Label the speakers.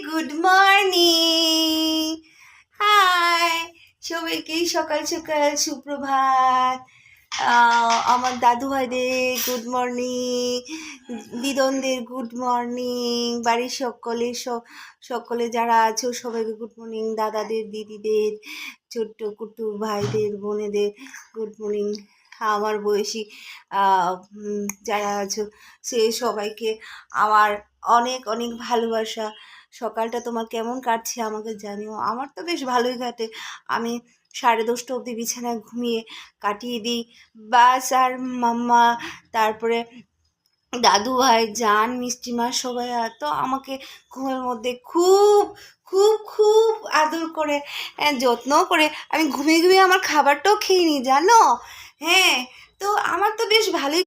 Speaker 1: Good morning. High সবাইকে, সকাল সকাল সুপ্রভাত। আমার দাদু ভাইদের গুড মর্নিং, দিদনদের গুড মর্নিং, বাড়ির সকলে যারা আছো সবাইকে গুড মর্নিং, দাদাদের, দিদিদের, ছোট্ট কুটু ভাইদের, বোনেদের গুড মর্নিং। আমার বয়সী যারা আছো সে সবাইকে আমার অনেক অনেক ভালোবাসা। সকালটা তোমার কেমন কাটছে আমাকে জানিও। আমার তো বেশ ভালোই কাটে। আমি 10:30 অবধি বিছানায় ঘুমিয়ে কাটিয়ে দিই। বাস আর মাম্মা, তারপরে দাদু ভাই, জান, মিষ্টিমা সবাই তো আমাকে ঘুমের মধ্যে খুব খুব খুব আদর করে, যত্ন করে। আমি ঘুমিয়ে ঘুমিয়ে আমার খাবারটাও খেয়ে নিই জানো। হ্যাঁ, তো আমার তো বেশ ভালোই